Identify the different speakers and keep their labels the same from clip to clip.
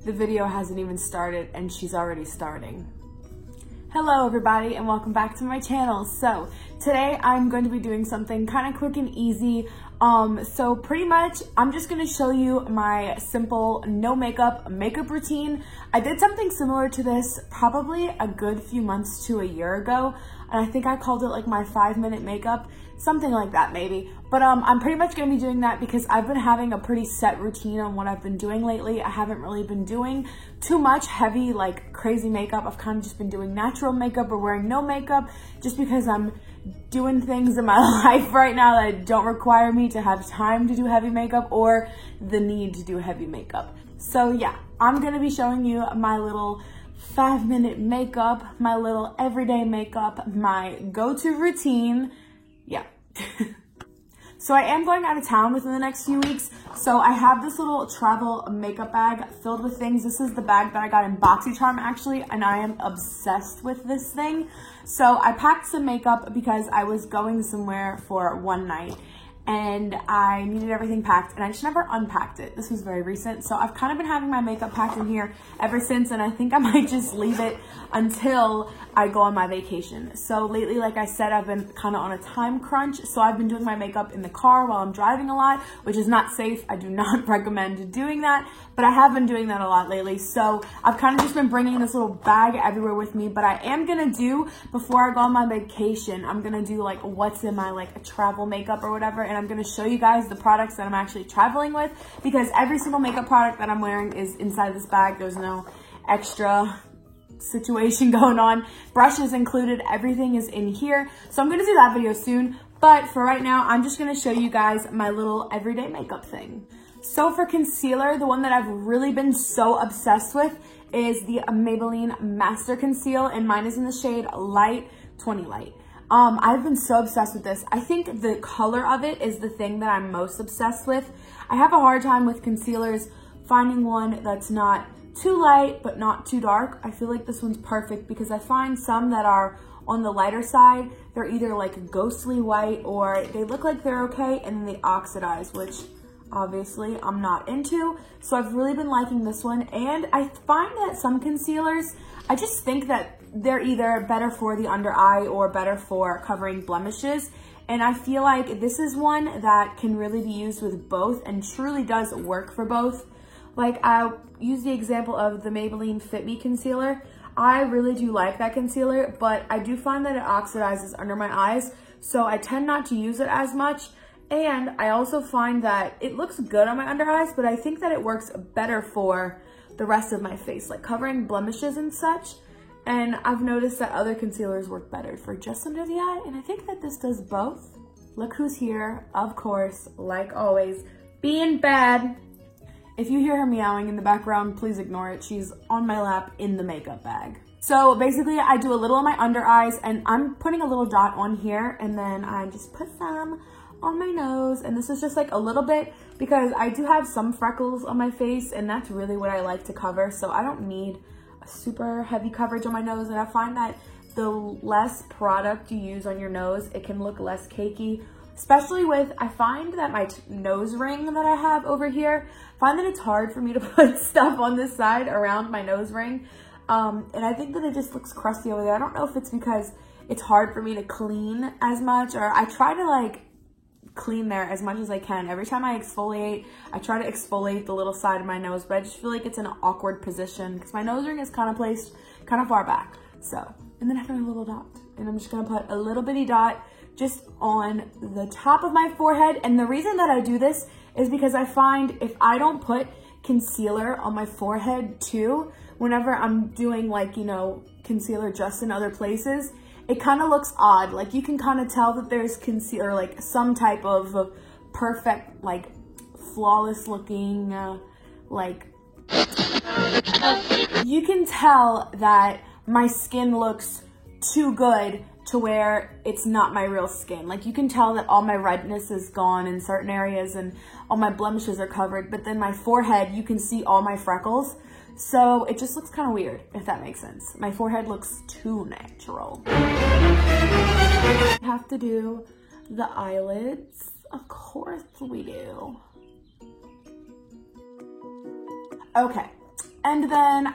Speaker 1: The video hasn't even started and she's already starting. Hello everybody and welcome back to my channel. So today I'm going to be doing something kind of quick and easy. So pretty much I'm just going to show you my simple no makeup routine. I did something similar to this probably a good few months to a year ago, and I think I called it like my 5-minute makeup, something like that maybe. But I'm pretty much going to be doing that because I've been having a pretty set routine on what I've been doing lately. I haven't really been doing too much heavy, like crazy makeup. I've kind of just been doing natural makeup or wearing no makeup just because I'm doing things in my life right now that don't require me to have time to do heavy makeup or the need to do heavy makeup. So yeah, I'm going to be showing you my little 5-minute makeup, my little everyday makeup, my go-to routine. Yeah. So I am going out of town within the next few weeks. So I have this little travel makeup bag filled with things. This is the bag that I got in BoxyCharm actually, and I am obsessed with this thing. So I packed some makeup because I was going somewhere for one night and I needed everything packed and I just never unpacked it. This was very recent. So I've kind of been having my makeup packed in here ever since, and I think I might just leave it until I go on my vacation. So lately, like I said, I've been kind of on a time crunch. So I've been doing my makeup in the car while I'm driving a lot, which is not safe. I do not recommend doing that, but I have been doing that a lot lately. So I've kind of just been bringing this little bag everywhere with me, but I am gonna do, before I go on my vacation, I'm gonna do like what's in my like travel makeup or whatever, and I'm gonna show you guys the products that I'm actually traveling with, because every single makeup product that I'm wearing is inside this bag. There's no extra situation going on. Brushes included, everything is in here. So I'm gonna do that video soon, but for right now, I'm just gonna show you guys my little everyday makeup thing. So for concealer, the one that I've really been so obsessed with is the Maybelline Master Conceal, and mine is in the shade Light 20 Light. I've been so obsessed with this. I think the color of it is the thing that I'm most obsessed with. I have a hard time with concealers finding one that's not too light but not too dark. I feel like this one's perfect because I find some that are on the lighter side, they're either like ghostly white or they look like they're okay and then they oxidize, which obviously I'm not into. So I've really been liking this one, and I find that some concealers, I just think that they're either better for the under eye or better for covering blemishes. And I feel like this is one that can really be used with both and truly does work for both. Like I'll use the example of the Maybelline Fit Me concealer. I really do like that concealer, but I do find that it oxidizes under my eyes, so I tend not to use it as much. And I also find that it looks good on my under eyes, but I think that it works better for the rest of my face, like covering blemishes and such. And I've noticed that other concealers work better for just under the eye, and I think that this does both. Look who's here, of course, like always, being bad. If you hear her meowing in the background, please ignore it. She's on my lap in the makeup bag. So basically I do a little on my under eyes, and I'm putting a little dot on here, and then I just put some on my nose, and this is just like a little bit because I do have some freckles on my face, and that's really what I like to cover. So I don't need a super heavy coverage on my nose, and I find that the less product you use on your nose, it can look less cakey. Especially with, I find that my nose ring that I have over here, I find that it's hard for me to put stuff on this side around my nose ring. And I think that it just looks crusty over there. I don't know if it's because it's hard for me to clean as much, or I try to like clean there as much as I can. Every time I exfoliate, I try to exfoliate the little side of my nose, but I just feel like it's in an awkward position because my nose ring is kind of placed kind of far back. So, and then I have my little dot, and I'm just gonna put a little bitty dot just on the top of my forehead. And the reason that I do this is because I find if I don't put concealer on my forehead too, whenever I'm doing like, you know, concealer just in other places, it kind of looks odd. Like you can kind of tell that there's concealer, like some type of perfect, like flawless looking, like you can tell that my skin looks too good to where it's not my real skin. Like you can tell that all my redness is gone in certain areas and all my blemishes are covered, but then my forehead, you can see all my freckles. So it just looks kind of weird, if that makes sense. My forehead looks too natural. Have to do the eyelids. Of course we do. Okay, And then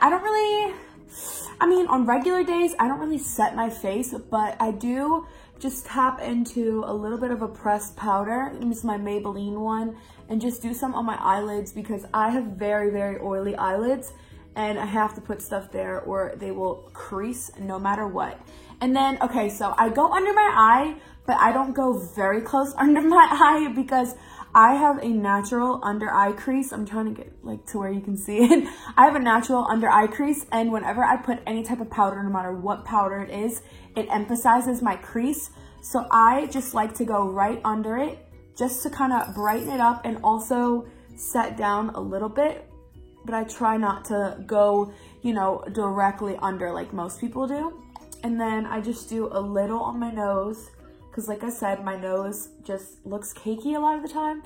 Speaker 1: on regular days, I don't really set my face, but I do just tap into a little bit of a pressed powder. This is my Maybelline one, and just do some on my eyelids because I have very, very oily eyelids and I have to put stuff there or they will crease no matter what. And then, okay, so I go under my eye, but I don't go very close under my eye because I have a natural under eye crease. I'm trying to get like to where you can see it. I have a natural under eye crease, and whenever I put any type of powder, no matter what powder it is, it emphasizes my crease. So I just like to go right under it just to kind of brighten it up and also set down a little bit. But I try not to go, you know, directly under like most people do. And then I just do a little on my nose because like I said, my nose just looks cakey a lot of the time.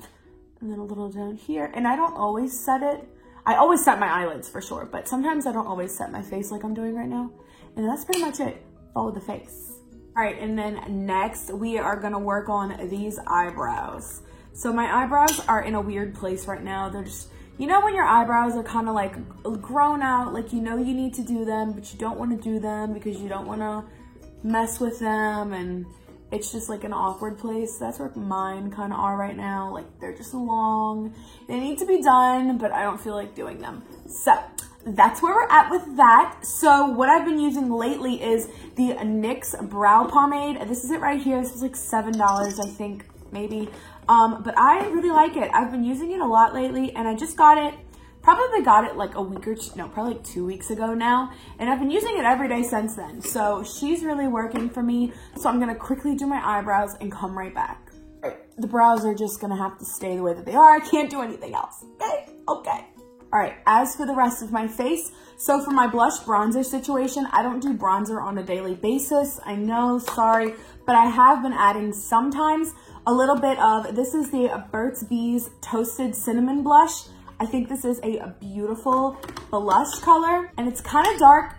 Speaker 1: And then a little down here. And I don't always set it. I always set my eyelids for sure, but sometimes I don't always set my face like I'm doing right now. And that's pretty much it. Follow the face. All right, and then next we are gonna work on these eyebrows. So my eyebrows are in a weird place right now. They're just, you know when your eyebrows are kind of like grown out, like you know you need to do them, but you don't want to do them because you don't want to mess with them, and it's just like an awkward place. That's where mine kind of are right now. Like they're just long. They need to be done, but I don't feel like doing them. So that's where we're at with that. So what I've been using lately is the NYX Brow Pomade. This is it right here. This is like $7, I think, maybe. But I really like it. I've been using it a lot lately, and I just got it, probably got it like a week or two, no, probably like 2 weeks ago now. And I've been using it every day since then. So she's really working for me. So I'm gonna quickly do my eyebrows and come right back. The brows are just gonna have to stay the way that they are. I can't do anything else, okay? Okay. All right, as for the rest of my face, so for my blush bronzer situation, I don't do bronzer on a daily basis. I know, sorry, but I have been adding sometimes a little bit of, this is the Burt's Bees Toasted Cinnamon Blush. I think this is a beautiful blush color, and it's kind of dark.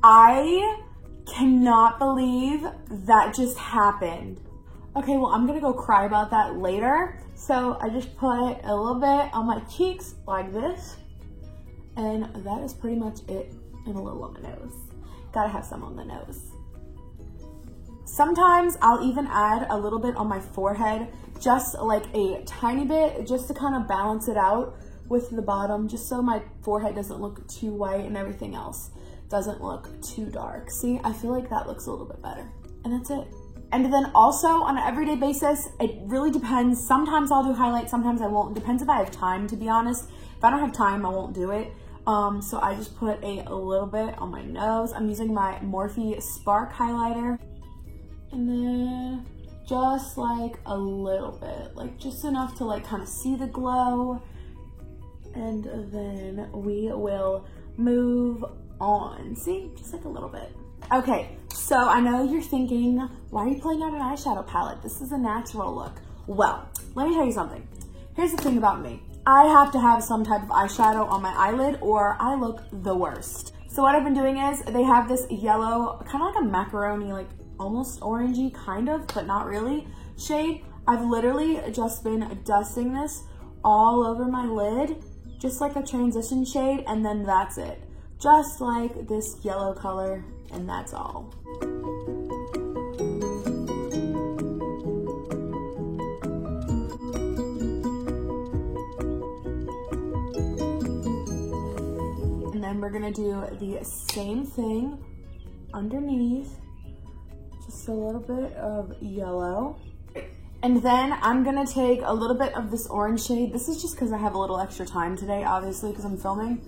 Speaker 1: I cannot believe that just happened. Okay, well, I'm gonna go cry about that later. So I just put a little bit on my cheeks like this, and that is pretty much it, and a little on the nose. Gotta have some on the nose. Sometimes I'll even add a little bit on my forehead, just like a tiny bit, just to kind of balance it out with the bottom, just so my forehead doesn't look too white and everything else doesn't look too dark. See, I feel like that looks a little bit better, and that's it. And then also on an everyday basis, it really depends. Sometimes I'll do highlights, sometimes I won't. It depends if I have time, to be honest. If I don't have time, I won't do it. So I just put a little bit on my nose. I'm using my Morphe Spark highlighter. And then just like a little bit, like just enough to like kind of see the glow. And then we will move on. See, just like a little bit. Okay, so I know you're thinking, why are you pulling out an eyeshadow palette? This is a natural look. Well, let me tell you something. Here's the thing about me. I have to have some type of eyeshadow on my eyelid or I look the worst. So what I've been doing is they have this yellow, kind of like a macaroni, like almost orangey kind of, but not really shade. I've literally just been dusting this all over my lid, just like a transition shade, and then that's it. Just like this yellow color, and that's all. And then we're gonna do the same thing underneath, just a little bit of yellow. And then I'm gonna take a little bit of this orange shade. This is just because I have a little extra time today, obviously, because I'm filming.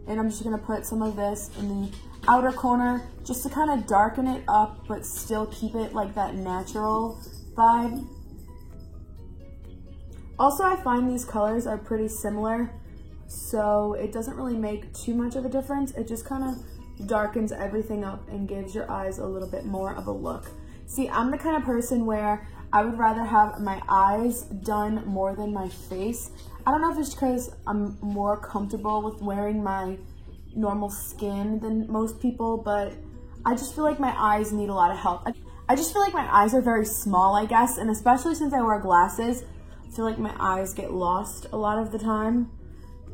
Speaker 1: And I'm just gonna put some of this in the outer corner just to kind of darken it up, but still keep it like that natural vibe. Also, I find these colors are pretty similar, so it doesn't really make too much of a difference. It just kind of darkens everything up and gives your eyes a little bit more of a look. See, I'm the kind of person where I would rather have my eyes done more than my face. I don't know if it's because I'm more comfortable with wearing my normal skin than most people, but I just feel like my eyes need a lot of help. I just feel like my eyes are very small, I guess, and especially since I wear glasses, I feel like my eyes get lost a lot of the time,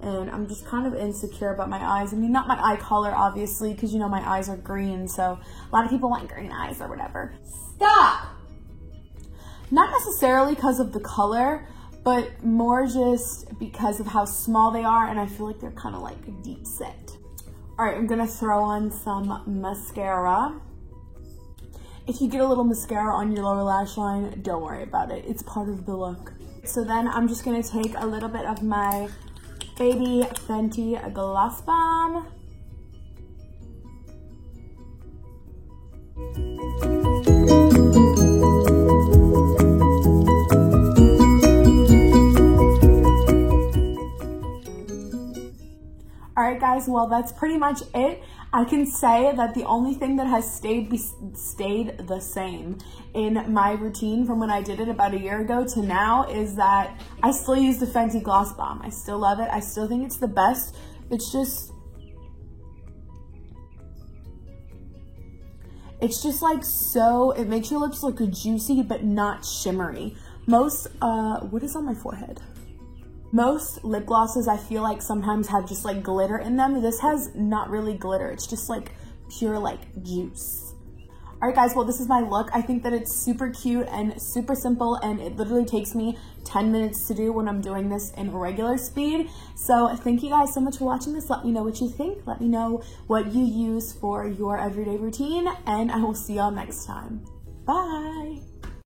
Speaker 1: and I'm just kind of insecure about my eyes. I mean, not my eye color, obviously, because you know my eyes are green, so a lot of people want green eyes or whatever. Stop! Not necessarily because of the color, but more just because of how small they are, and I feel like they're kind of like deep set. All right, I'm gonna throw on some mascara. If you get a little mascara on your lower lash line, don't worry about it. It's part of the look. So then I'm just gonna take a little bit of my Baby Fenty Gloss Bomb. Alright guys, well that's pretty much it. I can say that the only thing that has stayed the same in my routine from when I did it about a year ago to now is that I still use the Fenty Gloss Bomb. I still love it. I still think it's the best. It's just like so, it makes your lips look juicy but not shimmery. Most, what is on my forehead? Most lip glosses I feel like sometimes have just like glitter in them. This has not really glitter. It's just like pure like juice. All right guys, well this is my look. I think that it's super cute and super simple, and it literally takes me 10 minutes to do when I'm doing this in regular speed. So thank you guys so much for watching this. Let me know what you think. Let me know what you use for your everyday routine, and I will see y'all next time. Bye.